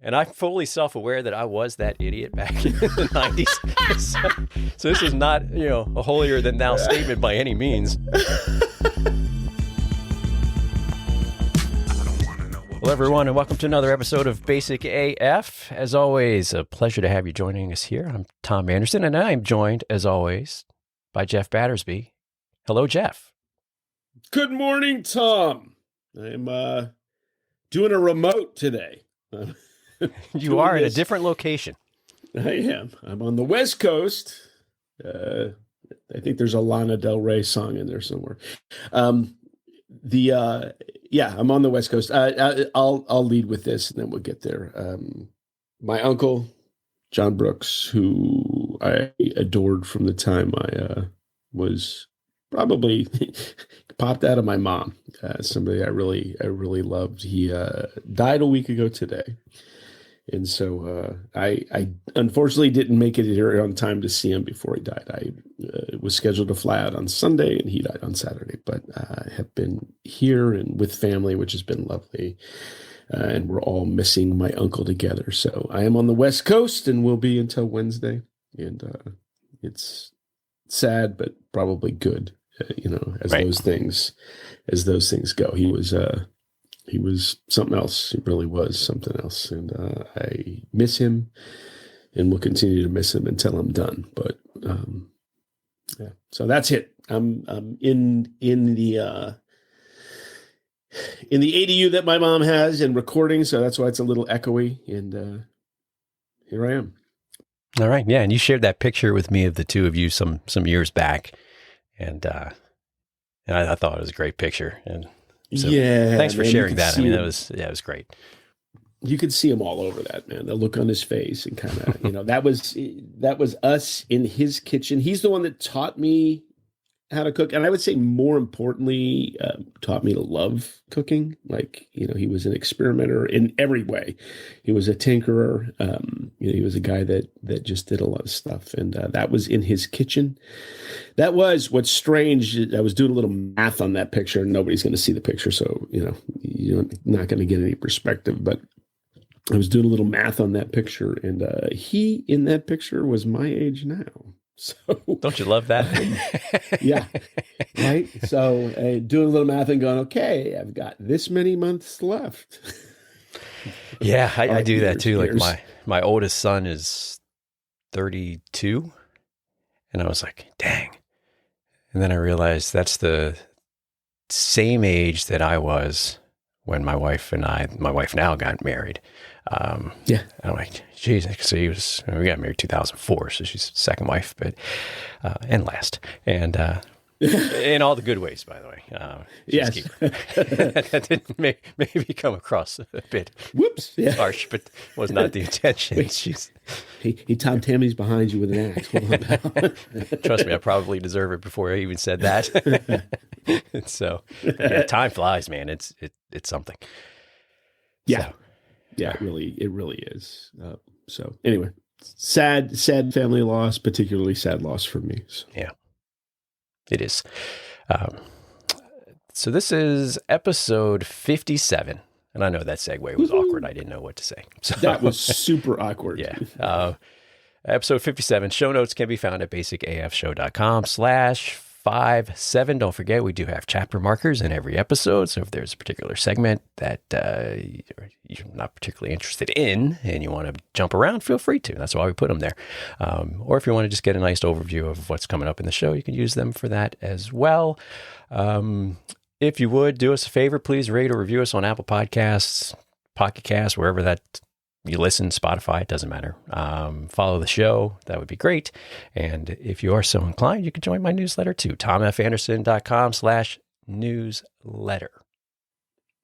And I'm fully self-aware that I was that idiot back in the 90s. So this is not, a holier-than-thou statement by any means. Hello, everyone, and welcome to another episode of Basic AF. As always, a pleasure to have you joining us here. I'm Tom Anderson, and I'm joined, as always, by Jeff Battersby. Hello, Jeff. Good morning, Tom. I'm doing a remote today. You are in a different location. I am. I'm on the West Coast. I think there's a Lana Del Rey song in there somewhere. I'm on the West Coast. I'll lead with this, and then we'll get there. My uncle, John Brooks, who I adored from the time I was probably popped out of my mom. Somebody I really loved. He died a week ago today. And so I unfortunately didn't make it here on time to see him before he died. I was scheduled to fly out on Sunday, and he died on Saturday. But I have been here and with family, which has been lovely. And we're all missing my uncle together. So I am on the West Coast and will be until Wednesday. And it's sad, but probably good, as right. those things go. He was something else. He really was something else. And I miss him and will continue to miss him until I'm done. But yeah, so that's it. I'm in the ADU that my mom has and recording. So that's why it's a little echoey. And here I am. All right. Yeah. And you shared that picture with me of the two of you some years back. And I thought it was a great picture. And so thanks for sharing that. I mean, it was great. You could see him all over that, man. The look on his face and kind of, that was us in his kitchen. He's the one that taught me how to cook. And I would say more importantly, taught me to love cooking. Like, he was an experimenter in every way. He was a tinkerer. He was a guy that just did a lot of stuff. And that was in his kitchen. That was what's strange. I was doing a little math on that picture, and nobody's going to see the picture. So, you're not going to get any perspective, but I was doing a little math on that picture, and he in that picture was my age now. So don't you love that? Yeah. Right. So doing a little math and going, okay, I've got this many months left. Yeah, I do that too. Like my oldest son is 32, and I was like, dang. And then I realized that's the same age that I was when my wife now got married. Yeah. I'm like, geez, so we got married 2004, so she's second wife, but, and last. And, in all the good ways, by the way. Yes. That didn't maybe come across a bit harsh, but was not the intention. Wait, he Tom Tammy's behind you with an axe. Hold on now. Trust me, I probably deserve it before I even said that. So, yeah, time flies, man. It's something. Yeah. So, yeah, it really is. So anyway, sad family loss, particularly sad loss for me. So. Yeah. It is. So this is episode 57. And I know that segue was awkward. I didn't know what to say. So, that was super awkward. Yeah. Episode 57. Show notes can be found at basicafshow.com/57. Don't forget, we do have chapter markers in every episode. So if there's a particular segment that you're not particularly interested in and you want to jump around, feel free to. That's why we put them there. Or if you want to just get a nice overview of what's coming up in the show, you can use them for that as well. If you would, do us a favor, please rate or review us on Apple Podcasts, Pocket Casts, wherever that you listen, Spotify, it doesn't matter. Follow the show. That would be great. And if you are so inclined, you can join my newsletter too, tomfanderson.com/newsletter.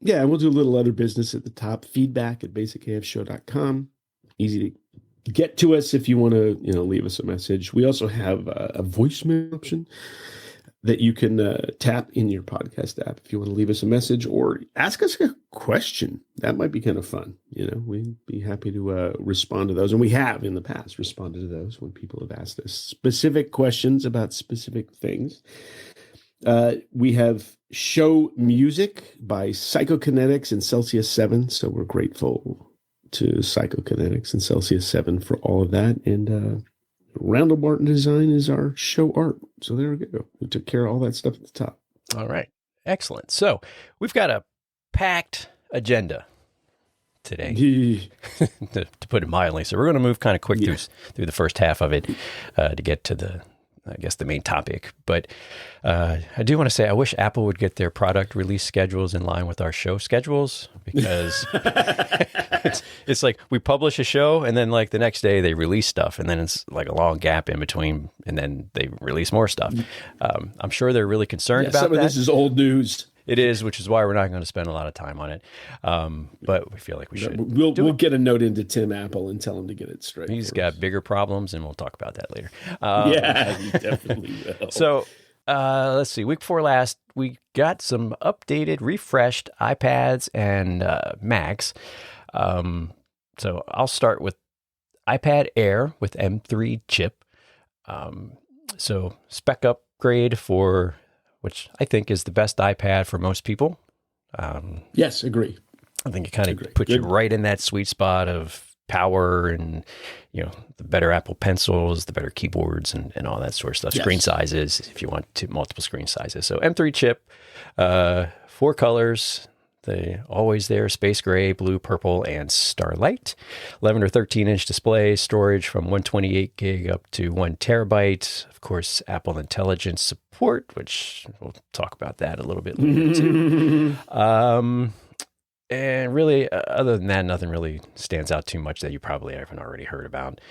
Yeah, and we'll do a little other business at the top. Feedback at basicafshow.com. Easy to get to us if you want to, leave us a message. We also have a voicemail option that you can tap in your podcast app if you want to leave us a message or ask us a question. That might be kind of fun. We'd be happy to respond to those. And we have in the past responded to those when people have asked us specific questions about specific things. We have show music by Psychokinetics and Celsius 7. So we're grateful to psychokinetics and Celsius 7 for all of that. And Randall Martin Design is our show art. So there we go. We took care of all that stuff at the top. All right. Excellent. So we've got a packed agenda today, to put it mildly. So we're going to move kind of quick through the first half of it to get to the main topic. But I do want to say I wish Apple would get their product release schedules in line with our show schedules, because it's like we publish a show and then like the next day they release stuff, and then it's like a long gap in between, and then they release more stuff. I'm sure they're really concerned about some that. Of this is old news. It is, which is why we're not going to spend a lot of time on it. But we feel like we should. We'll get a note into Tim Apple and tell him to get it straight. He's got bigger problems, and we'll talk about that later. Yeah, he definitely will. So let's see. Week before last, we got some updated, refreshed iPads and Macs. So I'll start with iPad Air with M3 chip. So spec upgrade for, which I think is the best iPad for most people. Yes, agree. I think it kind of puts you right in that sweet spot of power and, the better Apple Pencils, the better keyboards and all that sort of stuff. Yes. Screen sizes, if you want multiple screen sizes. So M3 chip, 4 colors. They always there: space gray, blue, purple, and starlight. 11 or 13 inch display, storage from 128 gig up to 1 terabyte. Of course, Apple Intelligence support, which we'll talk about that a little bit later too. And really, other than that, nothing really stands out too much that you probably haven't already heard about.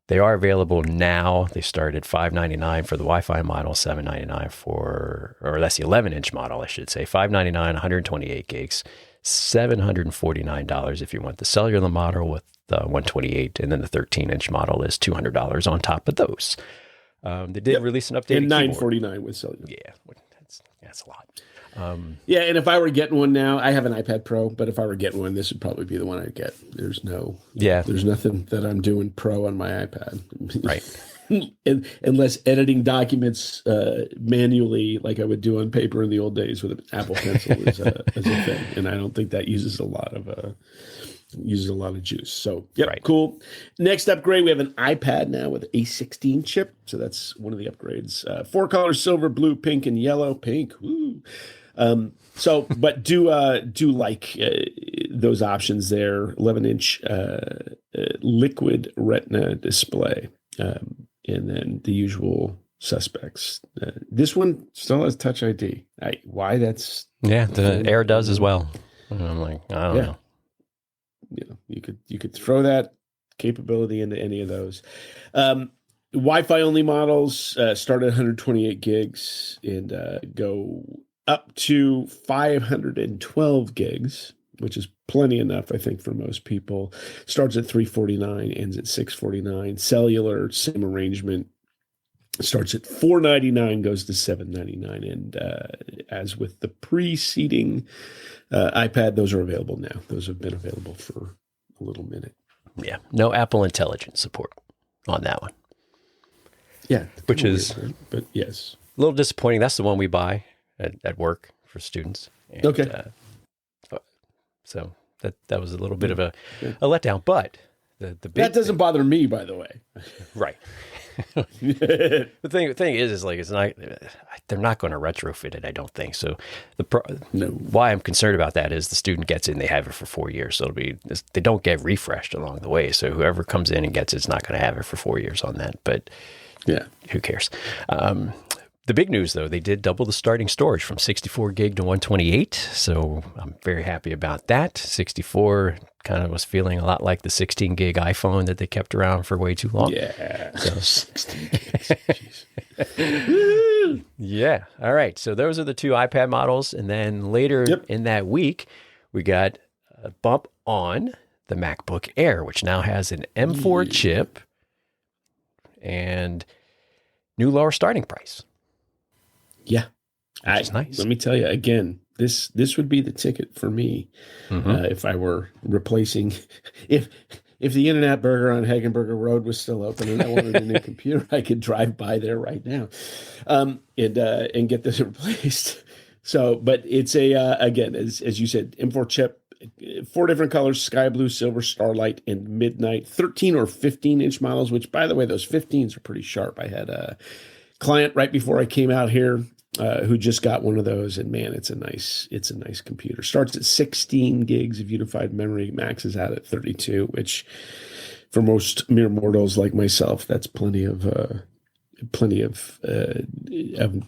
They are available now. They start at $599 for the Wi-Fi model, $799 or that's the 11-inch model, I should say. $599, 128 gigs, $749 if you want the cellular model with the 128, and then the 13-inch model is $200 on top of those. They did release an updated and $949 with cellular. Yeah, that's a lot. Yeah, and if I were getting one now, I have an iPad Pro, but if I were getting one, this would probably be the one I'd get. There's nothing that I'm doing Pro on my iPad. Right. Unless editing documents manually like I would do on paper in the old days with an Apple Pencil is a thing. And I don't think that uses a lot of juice. So, cool. Next upgrade, we have an iPad now with A16 chip. So that's one of the upgrades. 4 colors: silver, blue, pink, and yellow. Pink. Woo. But do like those options there. 11-inch liquid retina display, and then the usual suspects. This one still has Touch ID. Why that's the Air does as well. And I'm like, I don't know. You could throw that capability into any of those. Wi-Fi only models start at 128 gigs and go up to 512 gigs, which is plenty enough, I think, for most people. Starts at $349, ends at $649. Cellular, same arrangement. Starts at $499, goes to $799. And as with the preceding iPad, those are available now. Those have been available for a little minute. Yeah. No Apple Intelligence support on that one. Yeah. Which is, weird, but yes, a little disappointing. That's the one we buy at work for students. And, okay. So that was a little bit of a letdown, but the big that doesn't bother me, by the way. Right. The thing is like, it's not, they're not going to retrofit it, I don't think. So why I'm concerned about that is the student gets it and they have it for 4 years. So they don't get refreshed along the way. So whoever comes in and gets it's not going to have it for 4 years on that, but who cares? The big news, though, they did double the starting storage from 64 gig to 128. So I'm very happy about that. 64 kind of was feeling a lot like the 16 gig iPhone that they kept around for way too long. Yeah. So. 16 gigs. Jeez. Yeah. All right. So those are the two iPad models. And then later in that week, we got a bump on the MacBook Air, which now has an M4 chip and new lower starting price. Yeah. Which is nice. Let me tell you again, this would be the ticket for me if I were replacing, if the In-N-Out Burger on Hagenberger Road was still open and I wanted a new computer, I could drive by there right now and get this replaced. So, but it's again, as you said, M4 chip, 4 different colors: sky blue, silver, starlight, and midnight. 13 or 15-inch models, which, by the way, those 15s are pretty sharp. I had a client right before I came out here who just got one of those, and man, it's a nice computer. Starts at 16 gigs of unified memory, maxes out at 32, which for most mere mortals like myself, that's plenty of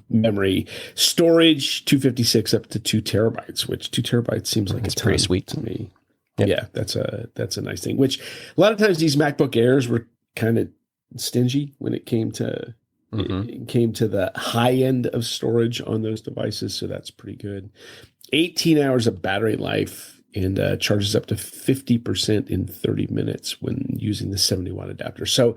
memory. Storage 256 up to 2 terabytes, which 2 terabytes seems like it's a ton pretty sweet to me. Yep. Yeah, that's a nice thing. Which a lot of times these MacBook Airs were kind of stingy when it came to the high end of storage on those devices, so that's pretty good. 18 hours of battery life, and charges up to 50% in 30 minutes when using the 70-watt adapter. So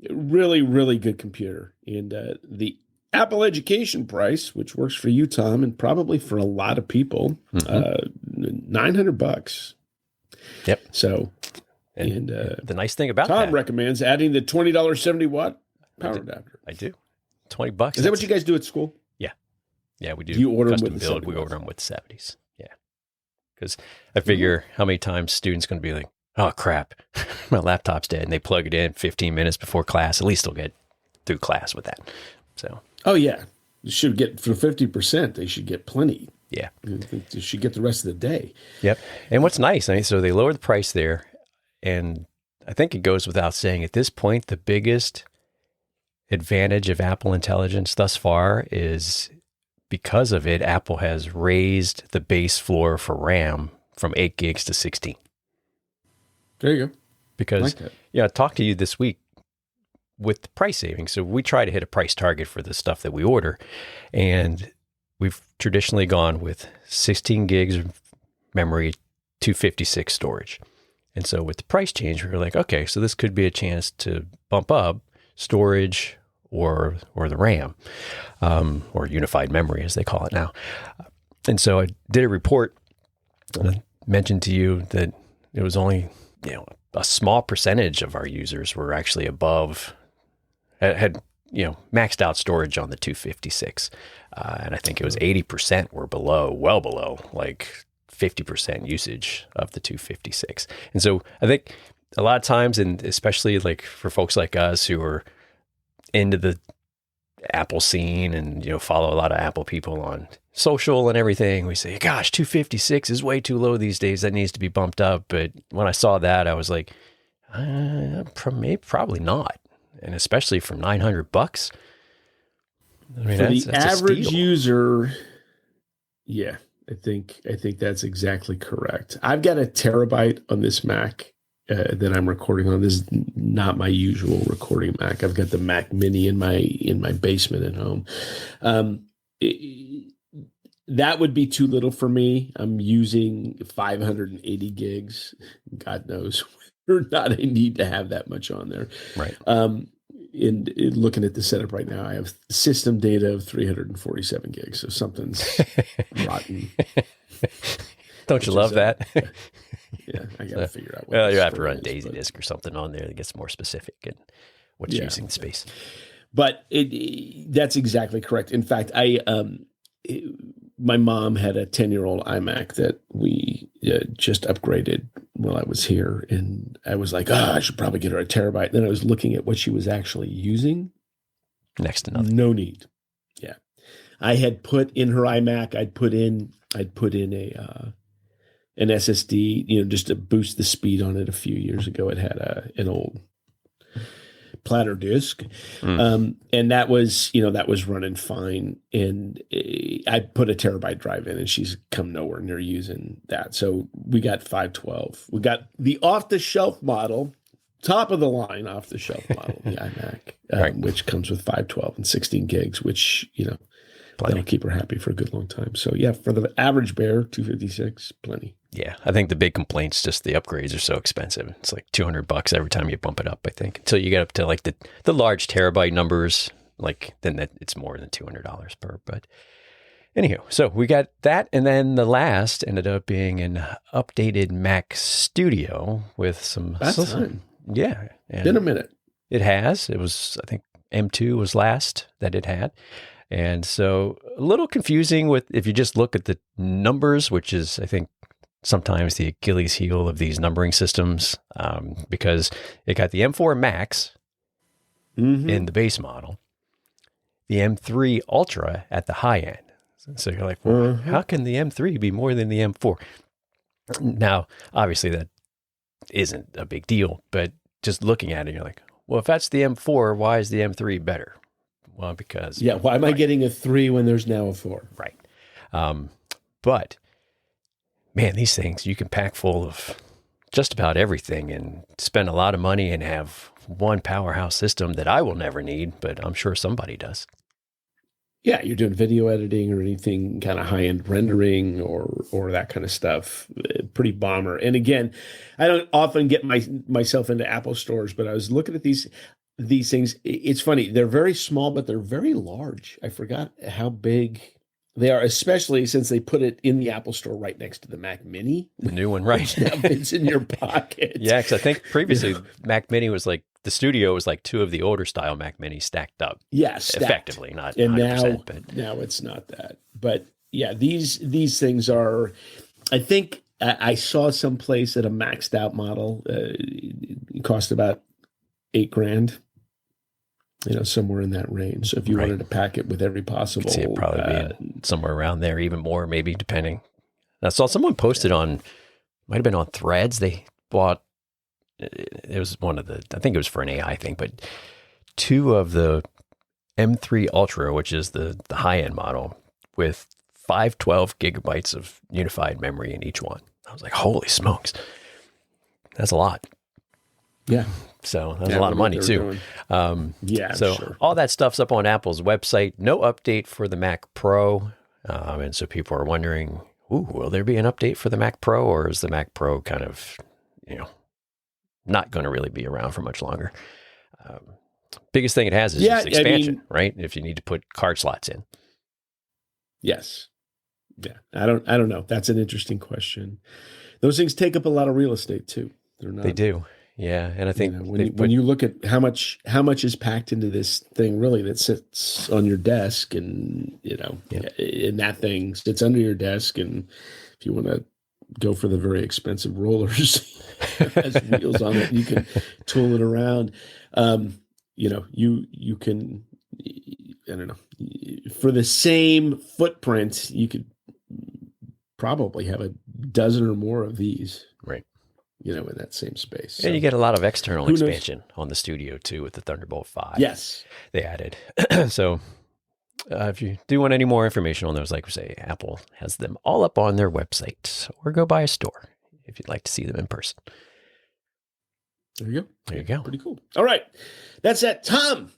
really, really good computer. And the Apple education price, which works for you, Tom, and probably for a lot of people, $900. Yep. So, and the nice thing about Tom that, recommends adding the $20 70-watt power adapter. I do. $20. Is that what you guys do at school? Yeah, we do. You order them custom with build. 70 We watts. order them with 70s. Yeah, because I figure how many times students going to be like, "Oh crap, my laptop's dead," and they plug it in 15 minutes before class. At least they'll get through class with that. So. Oh yeah, you should get for 50%. They should get plenty. Yeah, you should get the rest of the day. Yep. And what's nice, I mean, so they lower the price there, and I think it goes without saying at this point, the biggest advantage of Apple Intelligence thus far is because of it, Apple has raised the base floor for RAM from 8 gigs to 16. There you go. Because, I talked to you this week with the price savings. So we try to hit a price target for the stuff that we order. And we've traditionally gone with 16 gigs of memory, 256 storage. And so with the price change, we were like, okay, so this could be a chance to bump up storage or the RAM, or unified memory, as they call it now. And so I did a report and I mentioned to you that it was only, a small percentage of our users were actually had maxed out storage on the 256. And I think it was 80% were well below, like 50% usage of the 256. And so I think a lot of times, and especially like for folks like us who are into the Apple scene and, follow a lot of Apple people on social and everything, we say, gosh, 256 is way too low these days. That needs to be bumped up. But when I saw that, I was like, probably not. And especially for $900. I mean, for that's the average a steal. user, yeah, I think that's exactly correct. I've got a terabyte on this Mac that I'm recording on. This is not my usual recording Mac. I've got the Mac Mini in my basement at home. That would be too little for me. I'm using 580 gigs. God knows whether or not I need to have that much on there. Right. In looking at the setup right now, I have system data of 347 gigs. So something's rotten. Don't you love that? Yeah, I got to figure out. Well, you have to run Daisy Disk or something on there that gets more specific and what's using the space. But that's exactly correct. In fact, my mom had a 10-year-old iMac that we just upgraded while I was here. And I was like, I should probably get her a terabyte. Then I was looking at what she was actually using. Next to nothing. No need. Yeah. I had put in her iMac, I'd put in an SSD, just to boost the speed on it a few years ago. It had an old platter disk. And that was running fine. And I put a terabyte drive in and she's come nowhere near using that. So we got 512. We got the off-the-shelf model, top of the line off-the-shelf model, the iMac, right, which comes with 512 and 16 gigs, which, that'll keep her happy for a good long time. So yeah, for the average bear, 256, plenty. Yeah, I think the big complaint's just the upgrades are so expensive. It's like $200 every time you bump it up, I think. Until you get up to like the large terabyte numbers, then it's more than $200 per. But anywho, so we got that. And then the last ended up being an updated Mac Studio with some... That's time. Yeah. Been a minute. It has. It was, I think, M2 was last that it had. And so a little confusing if you just look at the numbers, which is, I think, sometimes the Achilles heel of these numbering systems, because it got the M4 Max in the base model, the M3 Ultra at the high end. So you're like, well, how can the M3 be more than the M4? Now, obviously that isn't a big deal, but just looking at it, you're like, well, if that's the M4, why is the M3 better? Well, because... Yeah, why am I getting a 3 when there's now a 4? Right. But, man, these things, you can pack full of just about everything and spend a lot of money and have one powerhouse system that I will never need, but I'm sure somebody does. Yeah, you're doing video editing or anything kind of high-end rendering or that kind of stuff. Pretty bomber. And again, I don't often get myself into Apple stores, but I was looking at these things. It's funny. They're very small, but they're very large. I forgot how big they are, especially since they put it in the Apple Store right next to the Mac Mini. The new one, right? Now it's in your pocket. Yeah, because I think previously Mac Mini was like, the studio was like 2 of the older style Mac Minis stacked up. Yeah, stacked. Effectively, not and 100%. But now it's not that. But yeah, these things are, I think I saw someplace at a maxed out model, it cost about $8,000. Somewhere in that range. So if you wanted to pack it with every possible, see it probably be somewhere around there, even more, maybe depending. I saw someone posted on, might have been on Threads. They bought, it was I think it was for an AI thing, but 2 of the M3 Ultra, which is the high end model, with 512 gigabytes of unified memory in each one. I was like, holy smokes, that's a lot. Yeah. So that's a lot of money too. So sure. All that stuff's up on Apple's website. No update for the Mac Pro. And so people are wondering, will there be an update for the Mac Pro, or is the Mac Pro kind of, not going to really be around for much longer? Biggest thing it has is just expansion, right? If you need to put card slots in. Yes. Yeah. I don't know. That's an interesting question. Those things take up a lot of real estate too. They do. Yeah, and I think when you look at how much is packed into this thing, really, that sits on your desk, and and that thing sits under your desk, and if you want to go for the very expensive rollers, it has wheels on it, you can tool it around. You can, I don't know, for the same footprint, you could probably have a dozen or more of these, right? In that same space. And you get a lot of external expansion on the studio too with the Thunderbolt 5. Yes. They added. So if you do want any more information on those, like we say, Apple has them all up on their website, or go by a store if you'd like to see them in person. There you go. There you go. Pretty cool. All right. That's that. Tom.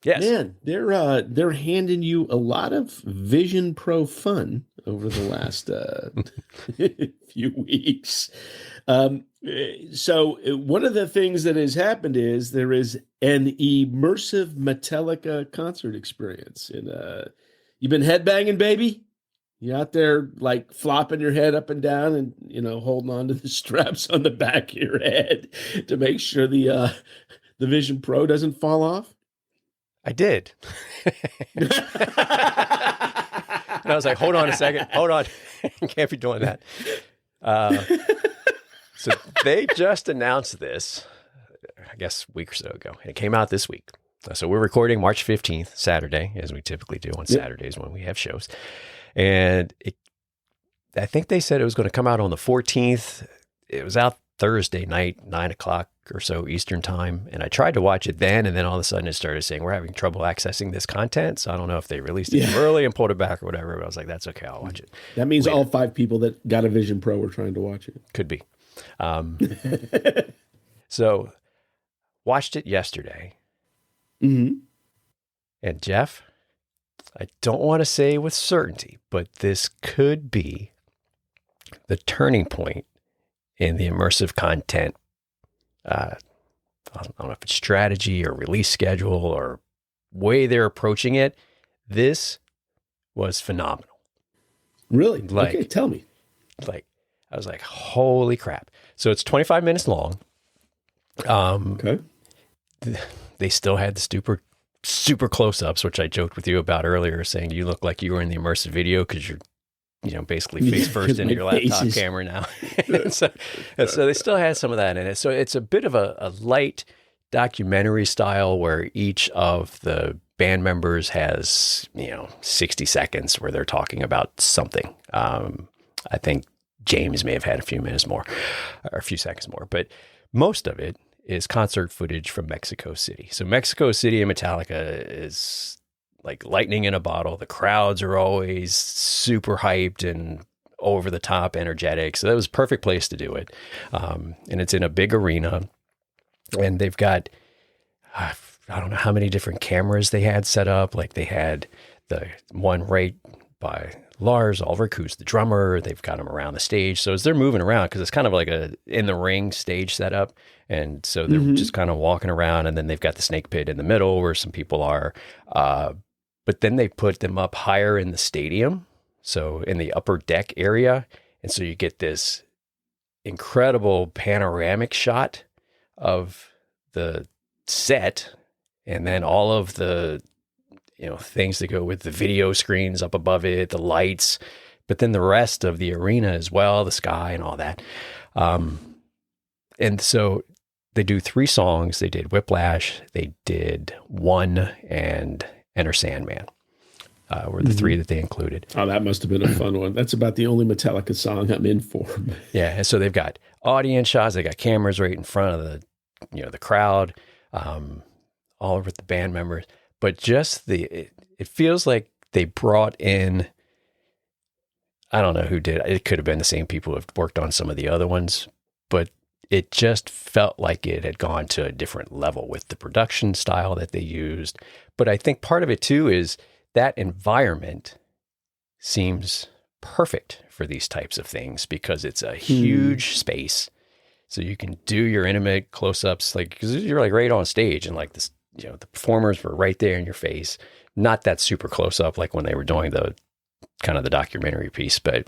Yes. Man, they're handing you a lot of Vision Pro fun over the last few weeks. So one of the things that has happened is there is an immersive Metallica concert experience. And you've been headbanging, baby? You out there like flopping your head up and down and, holding on to the straps on the back of your head to make sure the Vision Pro doesn't fall off? I did. And I was like, hold on a second. Hold on. Can't be doing that. So they just announced this, I guess, a week or so ago. And it came out this week. So we're recording March 15th, Saturday, as we typically do on Saturdays when we have shows. And I think they said it was going to come out on the 14th. It was out Thursday night, 9 o'clock or so Eastern time. And I tried to watch it then, and then all of a sudden it started saying, we're having trouble accessing this content. So I don't know if they released it too early and pulled it back or whatever. But I was like, that's okay, I'll watch it. That means all 5 people that got a Vision Pro were trying to watch it. Could be. So watched it yesterday. Mm-hmm. And Jeff, I don't want to say with certainty, but this could be the turning point in the immersive content. I don't know if it's strategy or release schedule or way they're approaching it. This was phenomenal. Really? Okay, tell me. I was like, holy crap. So it's 25 minutes long. Okay. They still had the super close-ups, which I joked with you about earlier, saying you look like you were in the immersive video because you're basically face first into your laptop camera now. and so they still had some of that in it. So it's a bit of a light documentary style where each of the band members has, 60 seconds where they're talking about something. I think James may have had a few minutes more or a few seconds more, but most of it is concert footage from Mexico City. So Mexico City and Metallica is like lightning in a bottle. The crowds are always super hyped and over the top energetic. So that was a perfect place to do it. And it's in a big arena, and they've got, I don't know how many different cameras they had set up. Like they had the one right by Lars Ulrich, who's the drummer. They've got him around the stage. So as they're moving around, because it's kind of like a in the ring stage setup. And so they're just kind of walking around, and then they've got the snake pit in the middle where some people are. But then they put them up higher in the stadium. So in the upper deck area. And so you get this incredible panoramic shot of the set, and then all of the things that go with the video screens up above it, the lights, but then the rest of the arena as well, the sky and all that. And so they do 3 songs. They did Whiplash, they did One, and Enter Sandman were the 3 that they included. Oh, that must have been a fun one. That's about the only Metallica song I'm in for. Yeah, and so they've got audience shots. They got cameras right in front of the crowd, all over the band members. But just it feels like they brought in, I don't know who did. It could have been the same people who have worked on some of the other ones, but it just felt like it had gone to a different level with the production style that they used. But I think part of it too is that environment seems perfect for these types of things because it's a huge space. So you can do your intimate close-ups, like, because you're like right on stage, and like this, the performers were right there in your face. Not that super close up, like when they were doing the kind of the documentary piece, but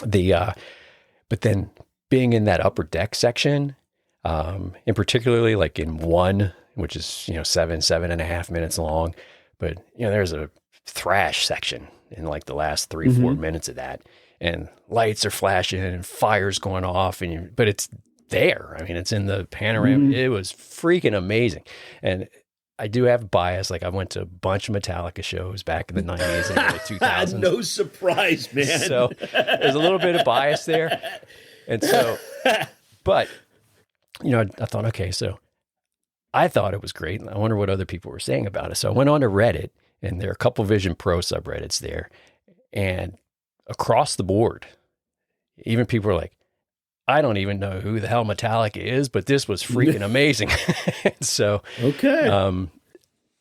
but then being in that upper deck section, and particularly like in One, which is 7.5 minutes long, but there's a thrash section in like the last 3-4 minutes of that, and lights are flashing and fires going off, but it's there. I mean, it's in the panorama. It was freaking amazing. And I do have a bias. Like I went to a bunch of Metallica shows back in the 90s and early 2000s. No surprise, man. So there's a little bit of bias there. And so, but, I thought, okay, so I thought it was great. And I wonder what other people were saying about it. So I went on to Reddit, and there are a couple Vision Pro subreddits there. And across the board, even people were like, I don't even know who the hell Metallica is, but this was freaking amazing. So, okay.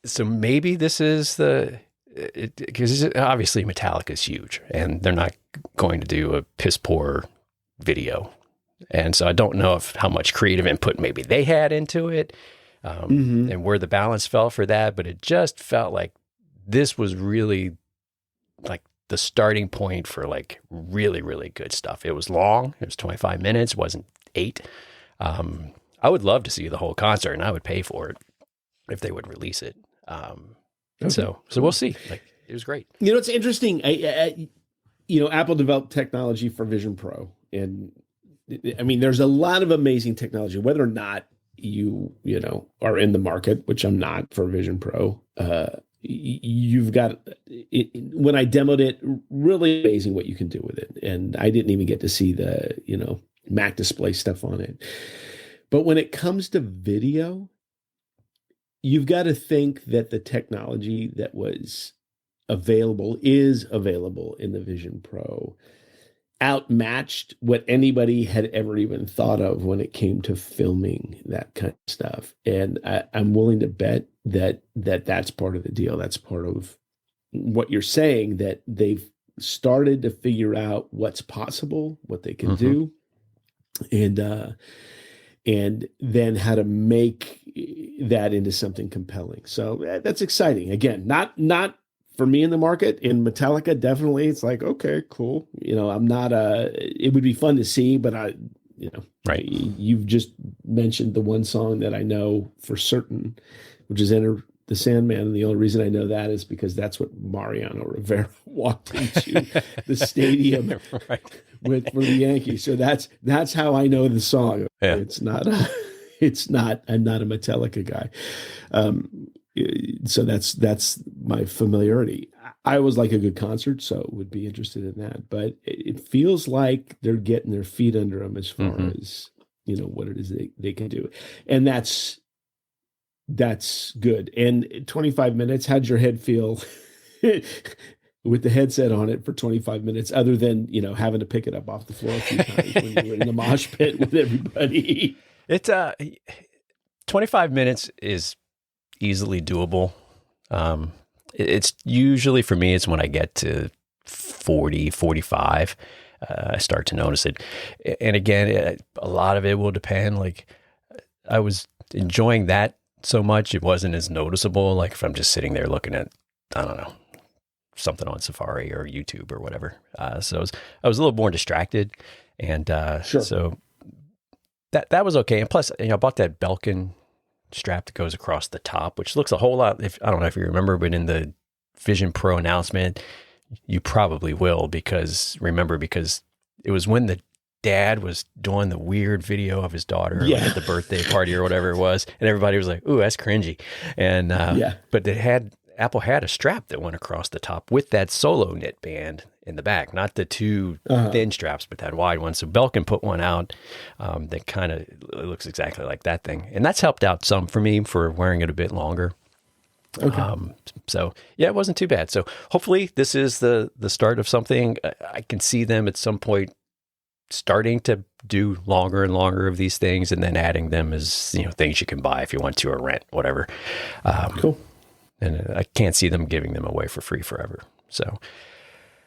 So maybe this is because obviously Metallica is huge, and they're not going to do a piss poor video. And so I don't know how much creative input maybe they had into it, and where the balance fell for that, but it just felt like this was really like the starting point for like really, really good stuff. It was long. It was 25 minutes. Wasn't 8. I would love to see the whole concert, and I would pay for it if they would release it. Okay. So we'll see. Like, it was great. It's interesting. Apple developed technology for Vision Pro, and I mean, there's a lot of amazing technology, whether or not you are in the market, which I'm not for Vision Pro. You've got it, when I demoed it, really amazing what you can do with it. And I didn't even get to see the, Mac display stuff on it. But when it comes to video, you've got to think that the technology that was is available in the Vision Pro outmatched what anybody had ever even thought of when it came to filming that kind of stuff. And I'm willing to bet that's part of the deal. That's part of what you're saying, that they've started to figure out what's possible, what they can do, and then how to make that into something compelling. So that's exciting. Again, not for me in the market. In Metallica, definitely, it's like, okay, cool. I'm not it would be fun to see, but you've just mentioned the one song that I know for certain, which is Enter the Sandman, and the only reason I know that is because that's what Mariano Rivera walked into the stadium Right. with for the Yankees. So that's how I know the song. Yeah. I'm not a Metallica guy. So that's my familiarity. I always like a good concert, so would be interested in that. But it feels like they're getting their feet under them as far as what it is they can do, and that's good. And 25 minutes, how'd your head feel with the headset on it for 25 minutes, other than having to pick it up off the floor a few times when you were in the mosh pit with everybody? It's 25 minutes is easily doable. It's usually, for me, it's when I get to 40, 45, I start to notice it. And again, a lot of it will depend. Like, I was enjoying that so much, it wasn't as noticeable. Like if I'm just sitting there looking at, I don't know, something on Safari or YouTube or whatever. So I was a little more distracted. And Sure. So that was okay. And plus, I bought that Belkin strap that goes across the top, which looks a whole lot. I don't know if you remember, but in the Vision Pro announcement, you probably will, because it was when the dad was doing the weird video of his daughter at the birthday party or whatever it was, and everybody was like, "Ooh, that's cringy." And but Apple had a strap that went across the top with that solo knit band in the back, not the two thin straps, but that wide one. So Belkin put one out that kind of looks exactly like that thing, and that's helped out some for me for wearing it a bit longer. Okay. So yeah, it wasn't too bad. So hopefully this is the start of something. I can see them at some point starting to do longer and longer of these things, and then adding them as things you can buy if you want to, or rent, whatever. Cool. And I can't see them giving them away for free forever. So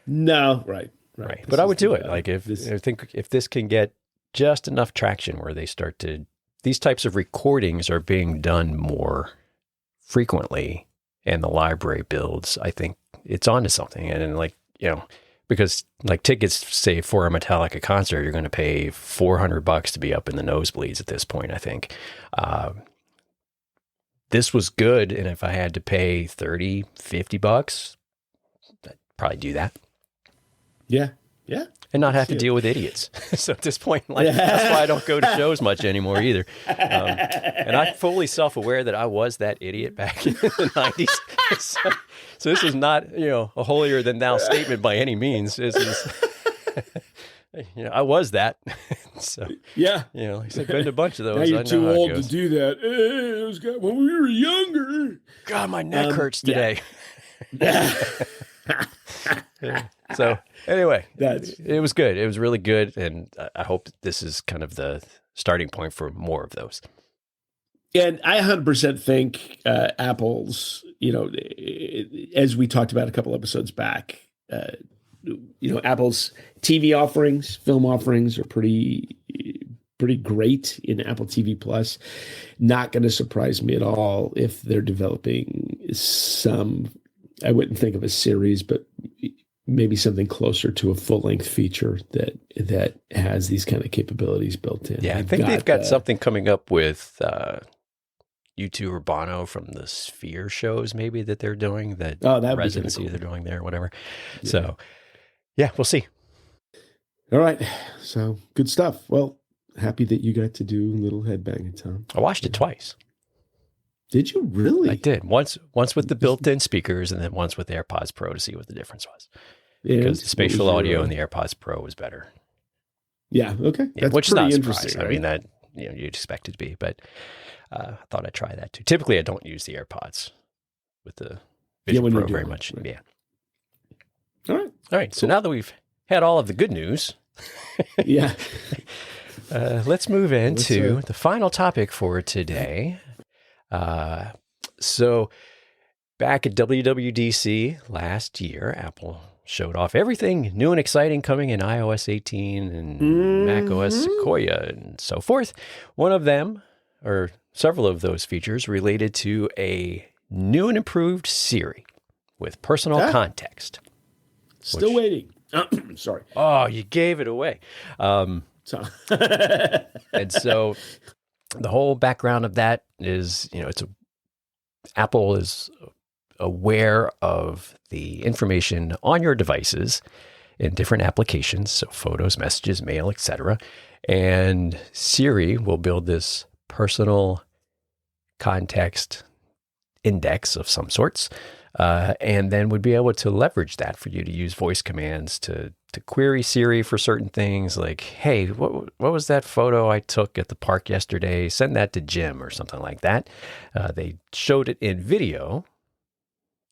no, right. But I would do it. Like I think if this can get just enough traction where they start to, these types of recordings are being done more frequently, and the library builds, I think it's onto something. And because like tickets, say for a Metallica concert, you're going to pay $400 to be up in the nosebleeds at this point, I think. This was good. And if I had to pay $30, $50, I'd probably do that. Yeah. And not have to deal with idiots. So at this point, that's why I don't go to shows much anymore either. And I'm fully self-aware that I was that idiot back in the 90s. So this is not, a holier than thou statement by any means. This is, I was that. So yeah, I've been to a bunch of those. Now you're too old to do that. It was when we were younger. God, my neck hurts today. Yeah. So anyway, it was good. It was really good. And I hope that this is kind of the starting point for more of those. And I 100% think Apple's, as we talked about a couple episodes back, Apple's TV offerings, film offerings are pretty great in Apple TV Plus. Not going to surprise me at all if they're developing some, I wouldn't think of a series, but maybe something closer to a full-length feature that has these kind of capabilities built in. Yeah, I think they've got something coming up with U2 or Bono from the Sphere shows, maybe, that they're doing, that residency they're doing there, whatever. Yeah. So, yeah, we'll see. All right. So, good stuff. Well, happy that you got to do a little headbanging, Tom. I watched it twice. Did you really? I did. Once with the built-in speakers, and then once with AirPods Pro to see what the difference was. Because the spatial audio in the AirPods Pro was better. Yeah. Okay. Yeah, which is not a surprise. Right? I mean, that you'd expect it to be, but I thought I'd try that too. Typically, I don't use the AirPods with the Vision Pro very much. Right. Yeah. All right. So now that we've had all of the good news, yeah, let's move into the final topic for today. So back at WWDC last year, Apple showed off everything new and exciting coming in iOS 18 and macOS Sequoia and so forth. One of them, or several of those features, related to a new and improved Siri with personal context. Still waiting. Sorry. Oh, you gave it away. And so the whole background of that is, it's Apple is aware of the information on your devices in different applications, so photos, messages, mail, etc. And Siri will build this personal context index of some sorts, and then would be able to leverage that for you to use voice commands to query Siri for certain things like, hey, what was that photo I took at the park yesterday? Send that to Jim or something like that. They showed it in video,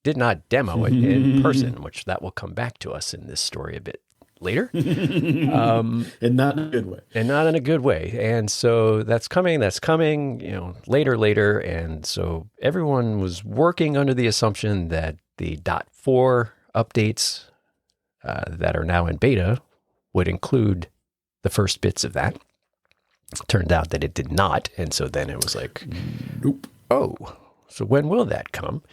did not demo it in person, which that will come back to us in this story a bit later. And not in a good way. And not in a good way. And so that's coming, later. And so everyone was working under the assumption that the .4 updates that are now in beta would include the first bits of that. Turned out that it did not. And so then it was like, nope. Oh, so when will that come?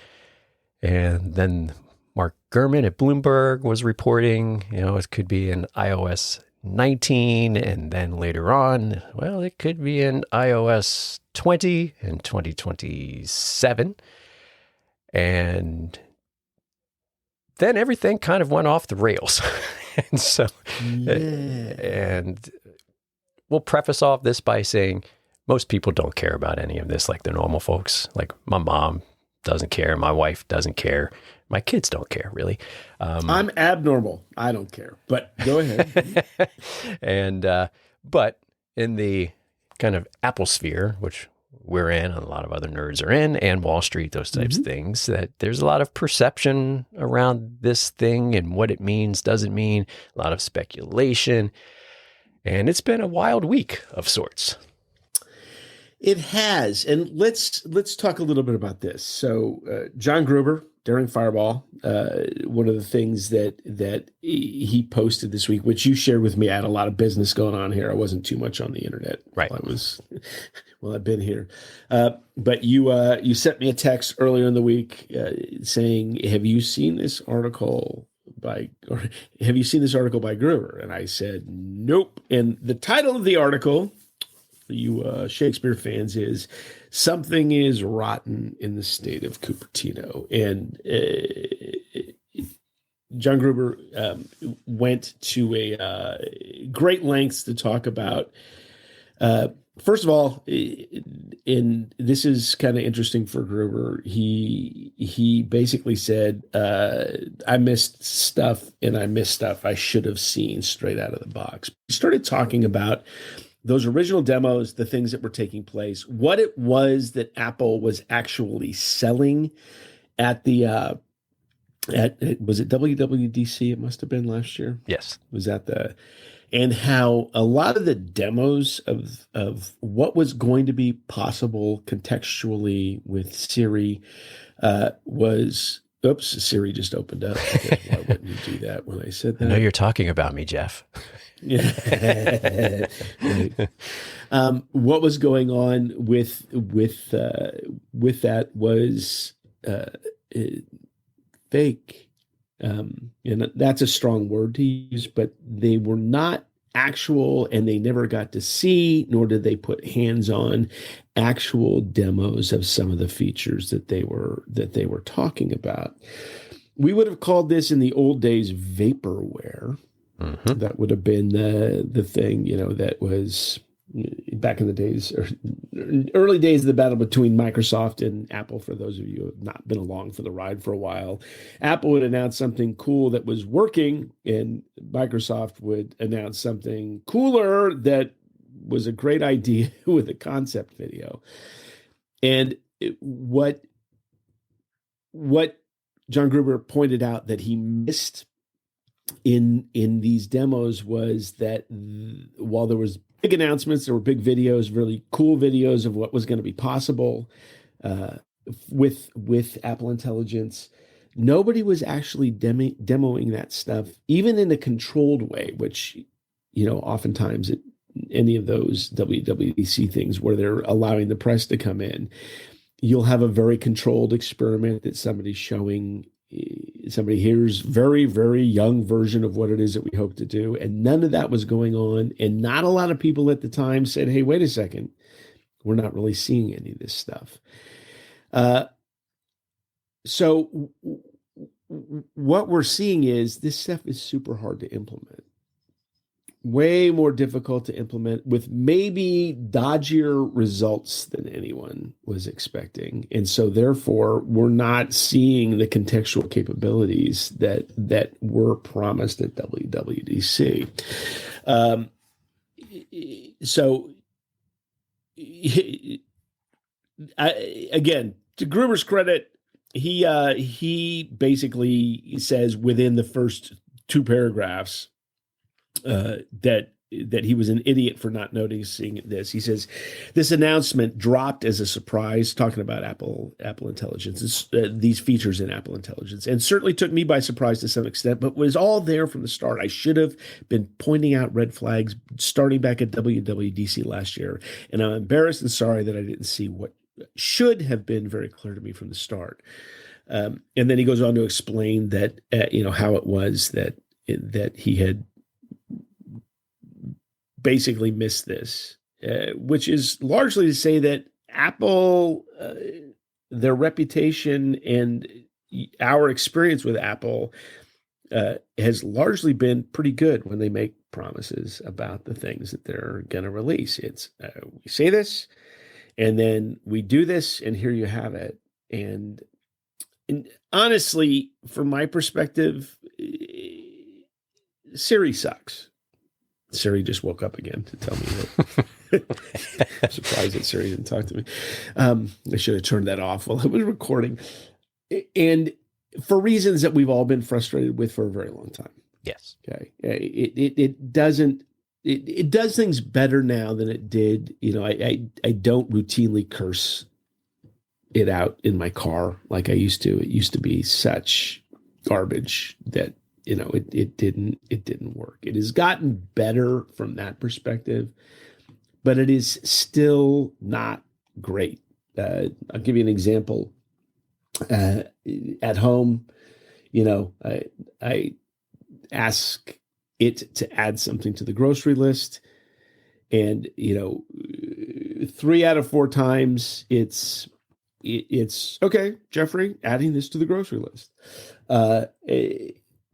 And then Mark Gurman at Bloomberg was reporting, it could be in iOS 19. And then later on, well, it could be in iOS 20 in 2027. And then everything kind of went off the rails. And so, and we'll preface all of this by saying most people don't care about any of this like the normal folks. Like my mom doesn't care. My wife doesn't care. My kids don't care, really. I'm abnormal. I don't care. But go ahead. And but in the kind of Apple sphere, which we're in, and a lot of other nerds are in, and Wall Street, those types of things, that there's a lot of perception around this thing and what it means, doesn't mean, a lot of speculation. And it's been a wild week of sorts. It has. And let's talk a little bit about this. So John Gruber, Daring Fireball, one of the things that he posted this week, which you shared with me, I had a lot of business going on here. I wasn't too much on the internet. Right. I've been here. But you sent me a text earlier in the week saying, have you seen this article by Gruber? And I said, nope. And the title of the article, for you Shakespeare fans, is Something is Rotten in the State of Cupertino. And John Gruber went to a great lengths to talk about, first of all, and this is kind of interesting for Gruber, he basically said, I missed stuff I should have seen straight out of the box. He started talking about those original demos, the things that were taking place, what it was that Apple was actually selling at the was it WWDC? It must have been last year. Yes. Was that and how a lot of the demos of what was going to be possible contextually with Siri was. Oops, Siri just opened up. Okay, why wouldn't you do that when I said that? I know you're talking about me, Jeff. Yeah. What was going on with that was fake, and that's a strong word to use, but they were not actual, and they never got to see, nor did they put hands on actual demos of some of the features that they were talking about. We would have called this in the old days vaporware. Mm-hmm. That would have been the thing, that was back in the days, or early days of the battle between Microsoft and Apple. For those of you who have not been along for the ride for a while, Apple would announce something cool that was working, and Microsoft would announce something cooler that was a great idea with a concept video. And what John Gruber pointed out that he missed in these demos was that while there was big announcements, there were big videos, really cool videos of what was going to be possible with Apple Intelligence, nobody was actually demoing that stuff, even in a controlled way, which, oftentimes any of those WWDC things where they're allowing the press to come in, you'll have a very controlled experiment that somebody's showing. Somebody hears very, very young version of what it is that we hope to do. And none of that was going on. And not a lot of people at the time said, hey, wait a second, we're not really seeing any of this stuff. So what we're seeing is this stuff is super hard to implement. Way more difficult to implement with maybe dodgier results than anyone was expecting. And so therefore we're not seeing the contextual capabilities that were promised at WWDC. So again, to Gruber's credit, he basically says within the first two paragraphs that he was an idiot for not noticing this. He says this announcement dropped as a surprise, talking about Apple Intelligence, these features in Apple Intelligence, and certainly took me by surprise to some extent, but was all there from the start. I should have been pointing out red flags starting back at WWDC last year, and I'm embarrassed and sorry that I didn't see what should have been very clear to me from the start. And then he goes on to explain that how it was that he had basically missed this, which is largely to say that Apple, their reputation and our experience with Apple has largely been pretty good when they make promises about the things that they're going to release. It's we say this, and then we do this, and here you have it. And honestly, from my perspective, Siri sucks. Siri just woke up again to tell me that. I'm surprised that Siri didn't talk to me. I should have turned that off while I was recording. And for reasons that we've all been frustrated with for a very long time. Yes. Okay. It does things better now than it did. I don't routinely curse it out in my car like I used to. It used to be such garbage that it didn't work. It has gotten better from that perspective, but it is still not great. I'll give you an example. At home, I ask it to add something to the grocery list, and 3 out of 4 times it's okay, Jeffrey, adding this to the grocery list.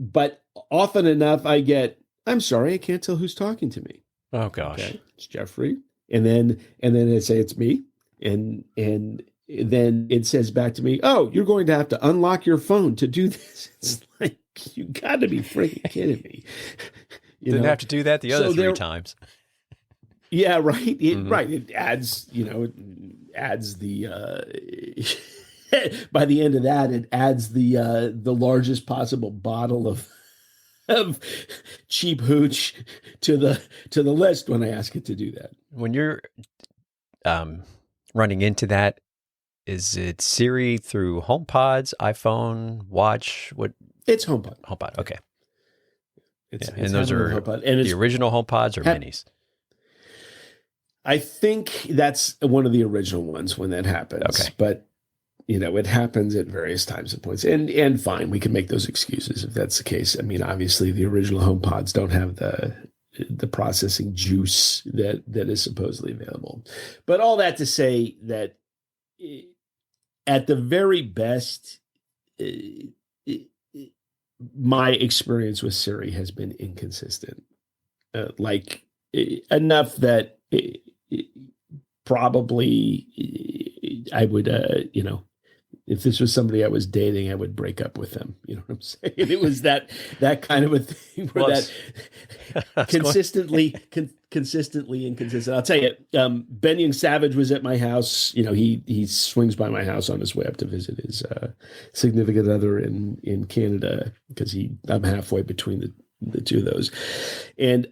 But often enough, I get, I'm sorry, I can't tell who's talking to me. Oh gosh, okay, it's Jeffrey, and then it say it's me, and then it says back to me, oh, you're going to have to unlock your phone to do this. It's like, you got to be freaking kidding me. Didn't have to do that the other 3 times. Yeah, right. Right. It adds, it adds the. By the end of that, it adds the largest possible bottle of cheap hooch to the list when I ask it to do that. When you're running into that, is it Siri through HomePods, iPhone, Watch? What? It's HomePod. HomePod. Okay. It's and those are HomePod. And the original HomePods or minis? I think that's one of the original ones when that happens. Okay. But it happens at various times and points, and fine, we can make those excuses if that's the case. I mean, obviously, the original HomePods don't have the processing juice that is supposedly available. But all that to say that, at the very best, my experience with Siri has been inconsistent, enough that probably I would, if this was somebody I was dating, I would break up with them. You know what I'm saying? It was that kind of a thing where consistently inconsistent. I'll tell you, Ben Young Savage was at my house. He swings by my house on his way up to visit his significant other in Canada, because I'm halfway between the two of those. And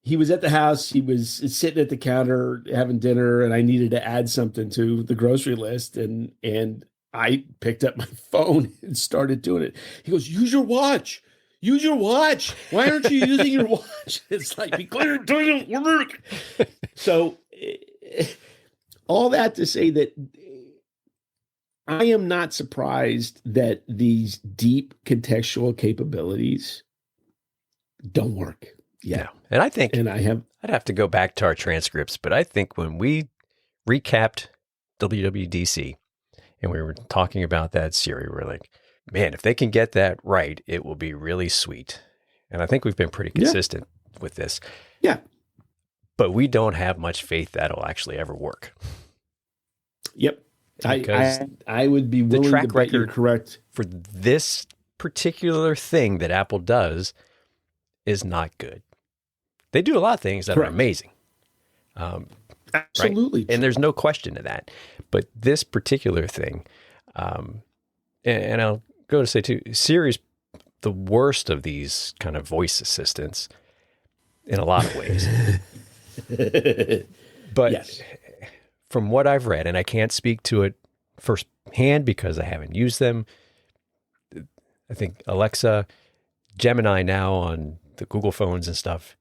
he was at the house. He was sitting at the counter having dinner, and I needed to add something to the grocery list. And I picked up my phone and started doing it. He goes, use your watch. Use your watch. Why aren't you using your watch? It's like, because it doesn't work. So all that to say that I am not surprised that these deep contextual capabilities don't work. Yeah. No. And I think I'd have to go back to our transcripts, but I think when we recapped WWDC, and we were talking about that Siri. We're like, man, if they can get that right, it will be really sweet. And I think we've been pretty consistent with this. Yeah. But we don't have much faith that'll actually ever work. Yep. I would be willing to bet you're correct. For this particular thing that Apple does is not good. They do a lot of things that are amazing. Absolutely. Right? And there's no question to that. But this particular thing, and I'll go to say too, Siri's the worst of these kind of voice assistants in a lot of ways. But from what I've read, and I can't speak to it firsthand because I haven't used them, I think Alexa, Gemini now on the Google phones and stuff,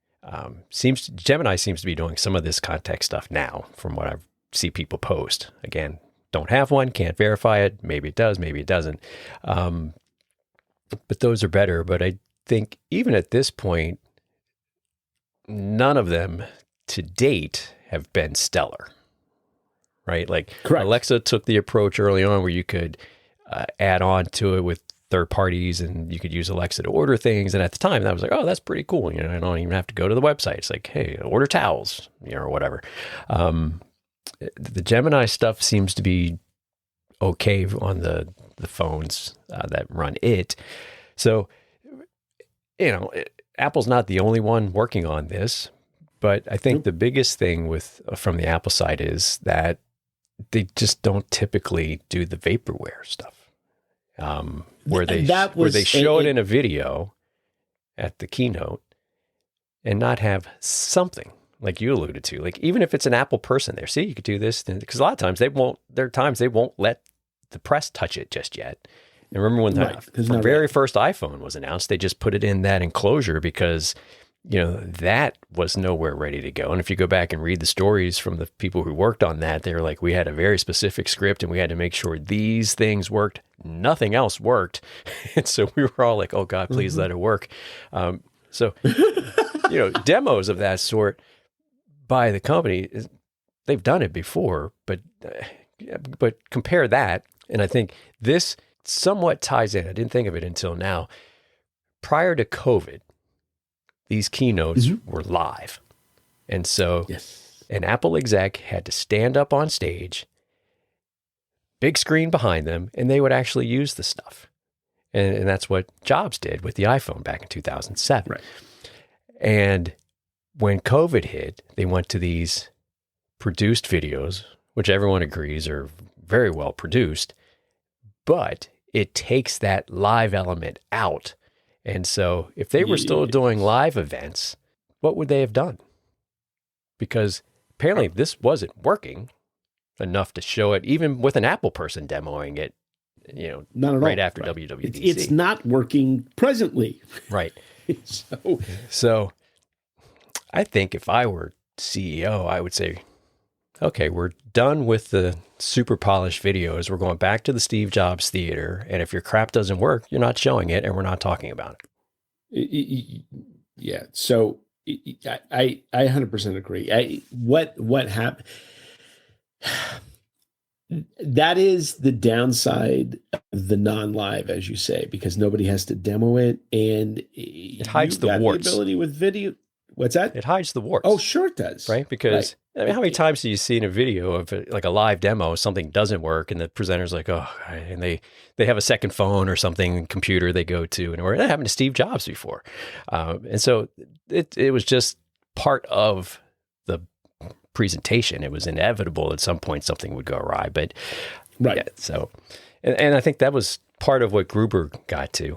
Gemini seems to be doing some of this context stuff now from what I see people post. Again, don't have one, can't verify it. Maybe it does, maybe it doesn't. But those are better. But I think even at this point, none of them to date have been stellar, right? Like Alexa took the approach early on where you could add on to it with third parties and you could use Alexa to order things. And at the time that was like, oh, that's pretty cool. You know, I don't even have to go to the website. It's like, hey, order towels, you know, or whatever. The Gemini stuff seems to be okay on the phones that run it. So, you know, Apple's not the only one working on this, but I think the biggest thing from the Apple side is that they just don't typically do the vaporware stuff. Where they show it in a video at the keynote and not have something like you alluded to, like even if it's an Apple person there, see, you could do this, because a lot of times there are times they won't let the press touch it just yet. And remember when the very first iPhone was announced, they just put it in that enclosure because, you know, that was nowhere ready to go. And if you go back and read the stories from the people who worked on that, they were like, we had a very specific script and we had to make sure these things worked. Nothing else worked. And so we were all like, oh God, please let it work. So, you know, demos of that sort by the company, they've done it before, but compare that. And I think this somewhat ties in. I didn't think of it until now. Prior to COVID, these keynotes were live. And so an Apple exec had to stand up on stage, big screen behind them, and they would actually use the stuff. And that's what Jobs did with the iPhone back in 2007. Right. And when COVID hit, they went to these produced videos, which everyone agrees are very well produced, but it takes that live element out. And so if they were still doing live events, what would they have done? Because apparently this wasn't working enough to show it, even with an Apple person demoing it, you know, not at right all. After WWDC. It's not working presently. Right. So I think if I were CEO, I would say, okay, we're done with the super polished videos. We're going back to the Steve Jobs theater. And if your crap doesn't work, you're not showing it and we're not talking about it. Yeah. So I 100% agree. What happened? That is the downside of the non-live, as you say, because nobody has to demo it. And it hides the warts. The ability with video. What's that? It hides the warts. Oh, sure it does. Right? Because I mean, how many times do you see in a video of like a live demo, something doesn't work and the presenter's like, oh, and they have a second phone or something, computer they go to, and that happened to Steve Jobs before. And so it was just part of the presentation. It was inevitable at some point something would go awry. But yeah, so, and I think that was part of what Gruber got to.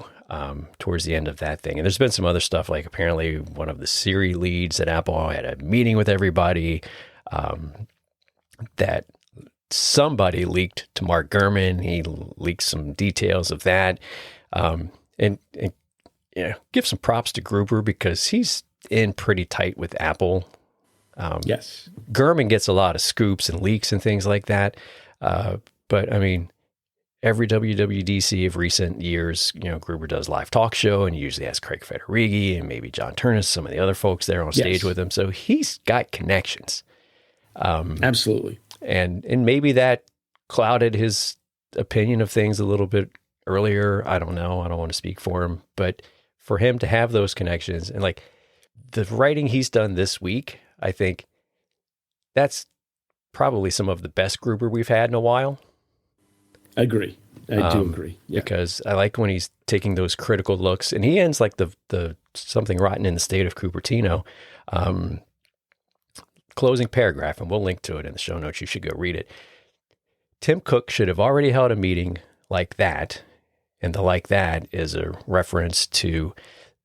Towards the end of that thing. And there's been some other stuff, like apparently one of the Siri leads at Apple had a meeting with everybody that somebody leaked to Mark Gurman. He leaked some details of that. And you know, give some props to Gruber because he's in pretty tight with Apple. Yes. Gurman gets a lot of scoops and leaks and things like that. But I mean, every WWDC of recent years, you know, Gruber does live talk show and he usually has Craig Federighi and maybe John Turnus, some of the other folks there on stage with him. So he's got connections. Absolutely. And maybe that clouded his opinion of things a little bit earlier. I don't know. I don't want to speak for him, but for him to have those connections and like the writing he's done this week, I think that's probably some of the best grouper we've had in a while. I agree. I do agree. Yeah. Because I like when he's taking those critical looks, and he ends like the something rotten in the state of Cupertino closing paragraph, and we'll link to it in the show notes. You should go read it. Tim Cook should have already held a meeting like that, and the like that is a reference to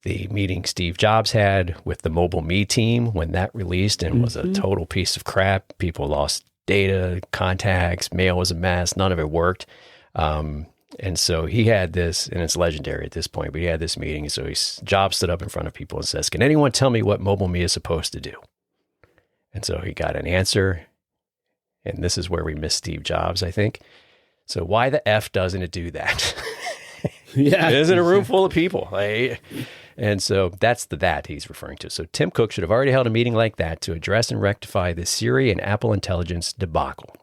the meeting Steve Jobs had with the Mobile Me team when that released and was a total piece of crap. People lost data, contacts, mail was a mess. None of it worked. And so he had this, and it's legendary at this point, but he had this meeting. So Jobs stood up in front of people and says, "Can anyone tell me what Mobile Me is supposed to do?" And so he got an answer. And this is where we miss Steve Jobs, I think. So why the F doesn't it do that? Yeah. It isn't a room full of people. And so that's that he's referring to. So Tim Cook should have already held a meeting like that to address and rectify the Siri and Apple Intelligence debacle.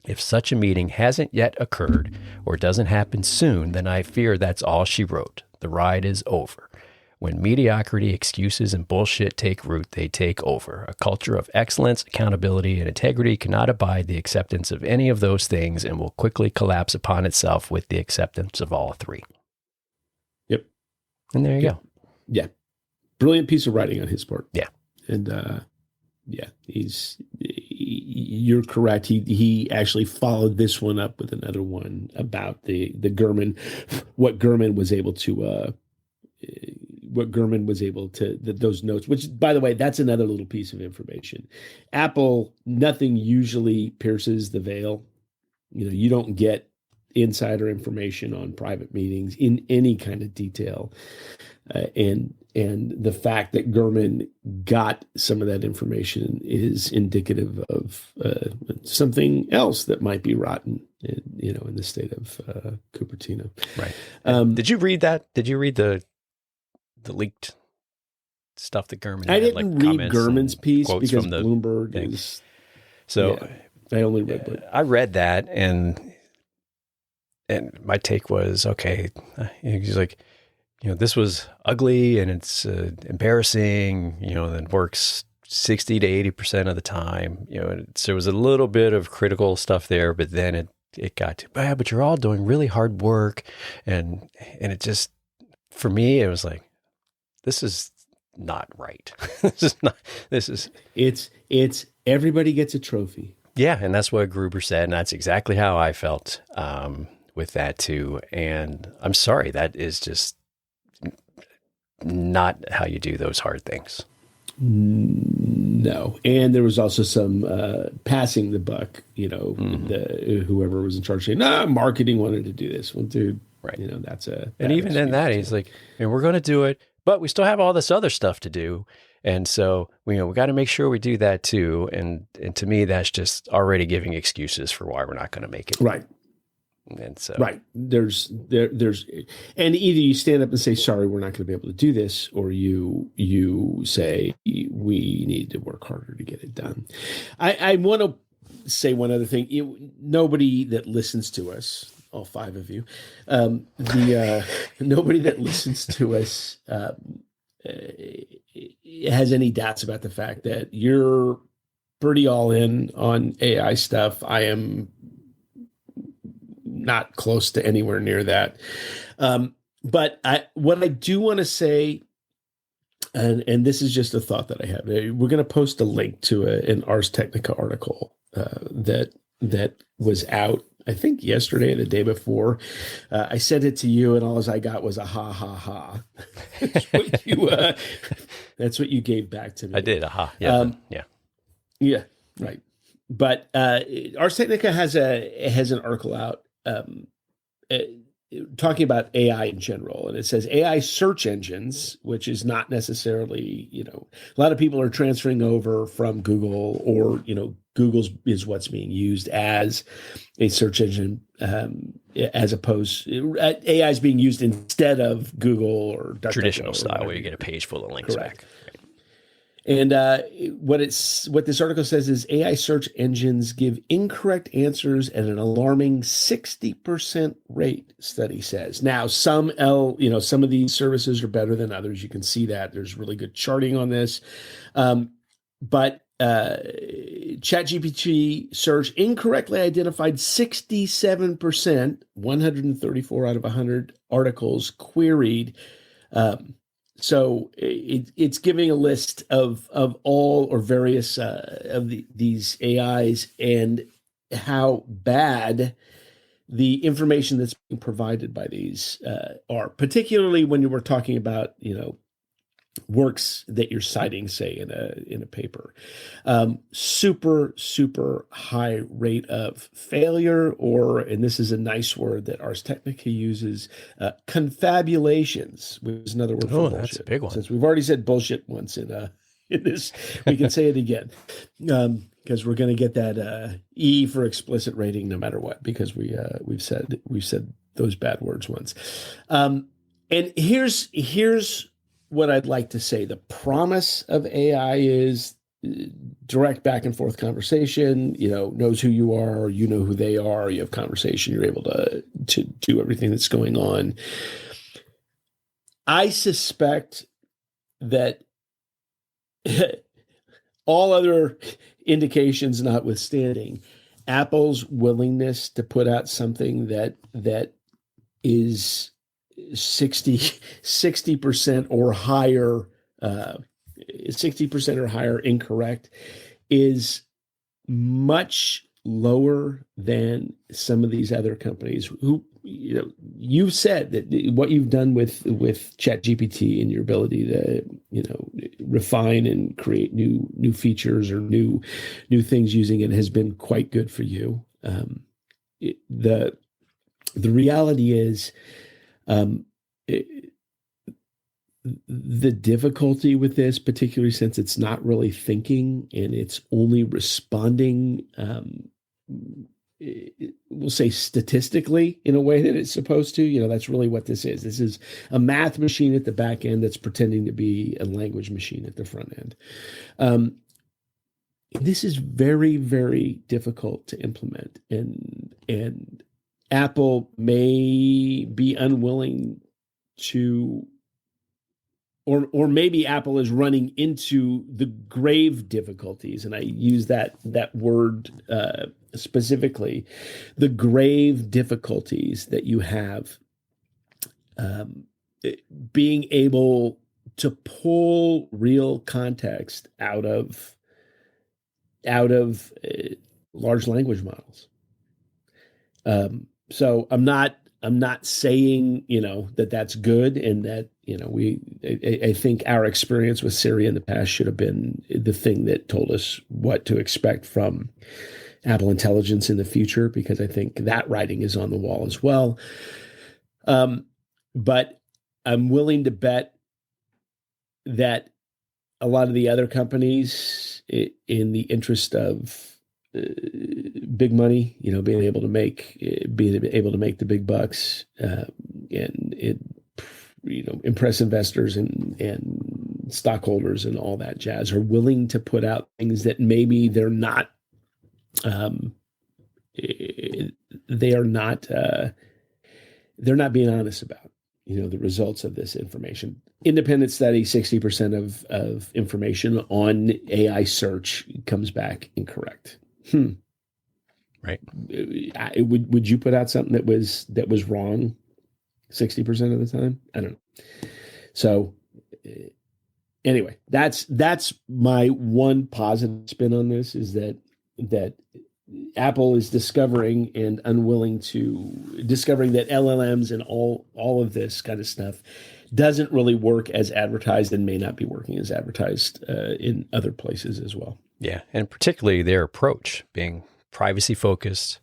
If such a meeting hasn't yet occurred or doesn't happen soon, then I fear that's all she wrote. The ride is over. When mediocrity, excuses, and bullshit take root, they take over. A culture of excellence, accountability, and integrity cannot abide the acceptance of any of those things and will quickly collapse upon itself with the acceptance of all three. Yep. And there you go. Yeah. Brilliant piece of writing on his part. Yeah. And you're correct. He actually followed this one up with another one about the Gurman, what Gurman was able to, those notes, which, by the way, that's another little piece of information. Apple, nothing usually pierces the veil. You don't get insider information on private meetings in any kind of detail. And the fact that Gurman got some of that information is indicative of something else that might be rotten, in the state of Cupertino. Right. Did you read that? Did you read the leaked stuff that Gurman had? I didn't read Gurman's piece because from the Bloomberg thing. is. So yeah, I only read it. I read that, and my take was, okay, he's like, this was ugly and it's embarrassing, and works 60 to 80% of the time. There was a little bit of critical stuff there, but then it got to, but you're all doing really hard work. And it just, for me, it was like, this is not right. It's everybody gets a trophy. Yeah. And that's what Gruber said. And that's exactly how I felt with that too. And I'm sorry, that is just not how you do those hard things. No. And there was also some passing the buck, whoever was in charge saying, marketing wanted to do this. Well, dude, right. That's and even in that, he's like, and we're going to do it, but we still have all this other stuff to do. And so, we got to make sure we do that too. And to me, that's just already giving excuses for why we're not going to make it. Right. And so, right. There's, and either you stand up and say, sorry, we're not going to be able to do this, or you say, we need to work harder to get it done. I want to say one other thing. Nobody that listens to us, all five of you, nobody that listens to us has any doubts about the fact that you're pretty all in on AI stuff. I am not close to anywhere near that. But what I do want to say, and this is just a thought that I have, we're going to post a link to an Ars Technica article that was out, I think yesterday or the day before. I sent it to you, and all I got was a ha ha ha. That's what you gave back to me. I did. Aha. Yeah. Yeah. Right. But Ars Technica has an article out talking about AI in general, and it says AI search engines, which is not necessarily, a lot of people are transferring over from Google, or Google's is what's being used as a search engine, as opposed AI is being used instead of Google or traditional style, where you get a page full of links. Correct. Back. And what this article says is AI search engines give incorrect answers at an alarming 60% rate, study says. Now, some of these services are better than others. You can see that. There's really good charting on this. But ChatGPT search incorrectly identified 67%, 134 out of 100 articles queried. So it's giving a list of all or various these AIs and how bad the information that's being provided by these are, particularly when you were talking about, works that you're citing, say in a paper. Super high rate of failure, or, and this is a nice word that Ars Technica uses, confabulations, which is another word for bullshit. That's a big one. Since we've already said bullshit once in this, we can say it again, because we're going to get that E for explicit rating no matter what, because we've said those bad words once. And here's what I'd like to say. The promise of AI is direct back and forth conversation, knows who you are, you know who they are, you have conversation, you're able to do everything that's going on. I suspect that all other indications notwithstanding, Apple's willingness to put out something that is 60% or higher, 60% or higher incorrect is much lower than some of these other companies who, you've said that what you've done with ChatGPT and your ability to, refine and create new features or new things using it has been quite good for you. The reality is, the difficulty with this, particularly since it's not really thinking and it's only responding, we'll say statistically in a way that it's supposed to, that's really what this is. This is a math machine at the back end that's pretending to be a language machine at the front end. This is very, very difficult to implement, and Apple may be unwilling to, or maybe Apple is running into the grave difficulties, and I use that word specifically, the grave difficulties that you have being able to pull real context out of large language models. So I'm not saying, that's good, and that, I think our experience with Siri in the past should have been the thing that told us what to expect from Apple Intelligence in the future, because I think that writing is on the wall as well. But I'm willing to bet that a lot of the other companies, in the interest of big money, being able to make the big bucks, and impress investors and stockholders and all that jazz, are willing to put out things that maybe they're not being honest about, the results of this information. Independent study, 60% of information on AI search comes back incorrect. Right. Would you put out something that was wrong 60% of the time? I don't know. So anyway, that's my one positive spin on this, is that Apple is discovering that LLMs and all of this kind of stuff doesn't really work as advertised, and may not be working as advertised in other places as well. Yeah, and particularly their approach being privacy focused,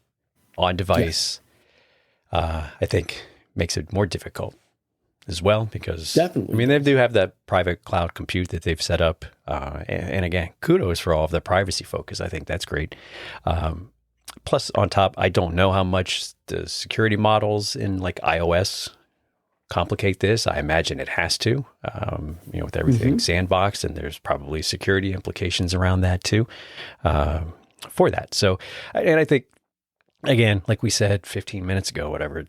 on device, I think makes it more difficult as well, because definitely, they do have that private cloud compute that they've set up, and again, kudos for all of the privacy focus. I think that's great. Plus, on top, I don't know how much the security models in like iOS complicate this. I imagine it has to, with everything sandboxed, and there's probably security implications around that too, for that. So, and I think, again, like we said 15 minutes ago, whatever,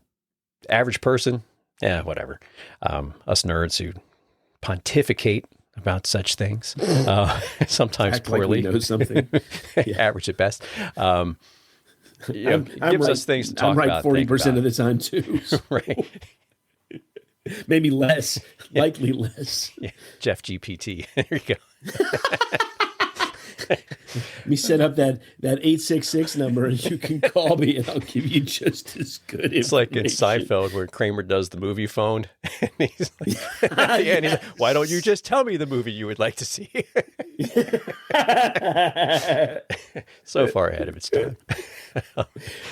average person, whatever. Us nerds who pontificate about such things, sometimes Act poorly. like we know something. Average at best. Gives right, us things to talk I'm right about. 40% of the time too. So. Right. Maybe less, likely less. Yeah. Jeff GPT. There you go. Let me set up that 866 number, and you can call me, and I'll give you just as good. It's like in Seinfeld where Kramer does the movie phone, and he's like, he's like, why don't you just tell me the movie you would like to see? So far ahead of its time.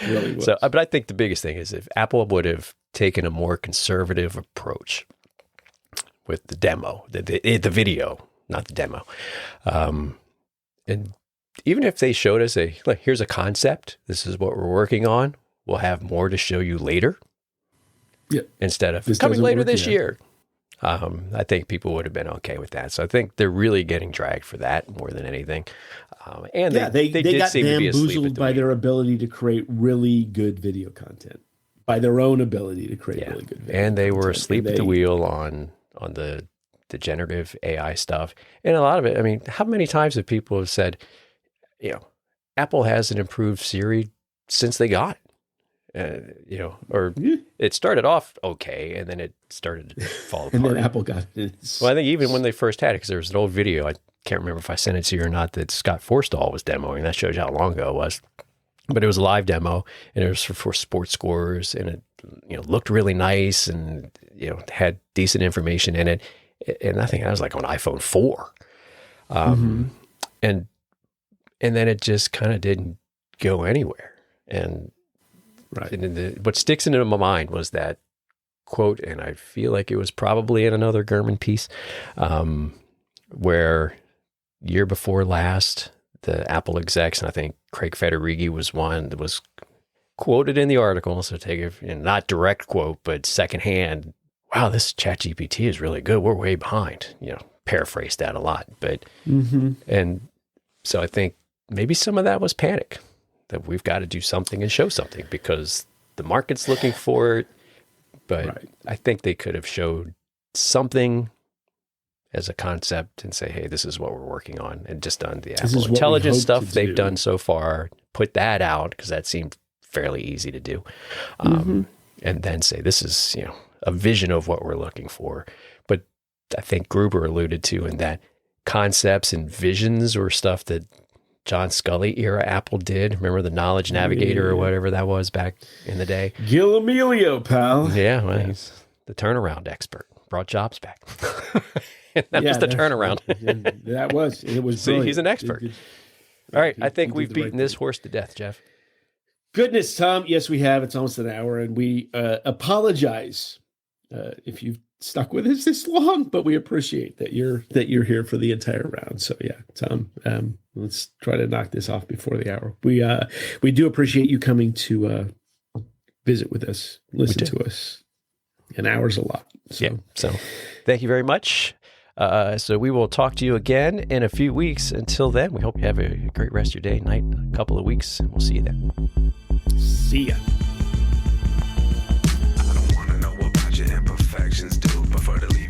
Really was. So, but I think the biggest thing is if Apple would have taken a more conservative approach with the demo, the video, not the demo. And even if they showed us here's a concept, this is what we're working on, we'll have more to show you later. Yeah. Instead of this coming later work this yet. year. I think people would have been okay with that. So I think they're really getting dragged for that more than anything. And they did got seem to be asleep bamboozled at the by wheel. their ability to create really good video content, by their own ability to create really good video And they were content. asleep at the wheel on the generative AI stuff. And a lot of it, I mean, how many times have people have said, Apple hasn't improved Siri since they got it, or it started off okay, and then it started to fall apart. And then Apple got it. Well, I think even when they first had it, because there was an old video, I can't remember if I sent it to you or not, that Scott Forstall was demoing. That shows you how long ago it was. But it was a live demo, and it was for sports scores, and it looked really nice, and had decent information in it. And I think I was like on iPhone 4. And then it just kind of didn't go anywhere. And, Right. what sticks into my mind was that quote, and I feel like it was probably in another Gurman piece, where year before last, the Apple execs, and I think Craig Federighi was one that was quoted in the article. So take it, not direct quote, but secondhand. Wow, this ChatGPT is really good. We're way behind. Paraphrase that a lot, but and so I think maybe some of that was panic, that we've got to do something and show something because the market's looking for it. But Right. I think they could have showed something as a concept and say, hey, this is what we're working on, and just done the This is Apple what we Intelligence hope stuff to they've do. done so far, put that out because that seemed fairly easy to do. And then say, this is, a vision of what we're looking for. But I think Gruber alluded to in that concepts and visions were stuff that John Scully era Apple did. Remember the Knowledge Navigator or whatever that was back in the day? Gil Amelio, pal. Yeah, well, he's the turnaround expert. Brought jobs back. That was the turnaround. That was. It was. See, brilliant. he's an expert. All right, I think we've beaten this horse to death, Jeff. Goodness, Tom. Yes, we have. It's almost an hour, and we apologize if you've stuck with us this long, but we appreciate that you're here for the entire round. So yeah, Tom, let's try to knock this off before the hour. We do appreciate you coming to visit with us, listen to us. An hour's a lot. So. Yeah. So thank you very much. So we will talk to you again in a few weeks. Until then, we hope you have a great rest of your day, night, a couple of weeks, and we'll see you then. See ya. I don't want to know about your imperfections, dude. Prefer to leave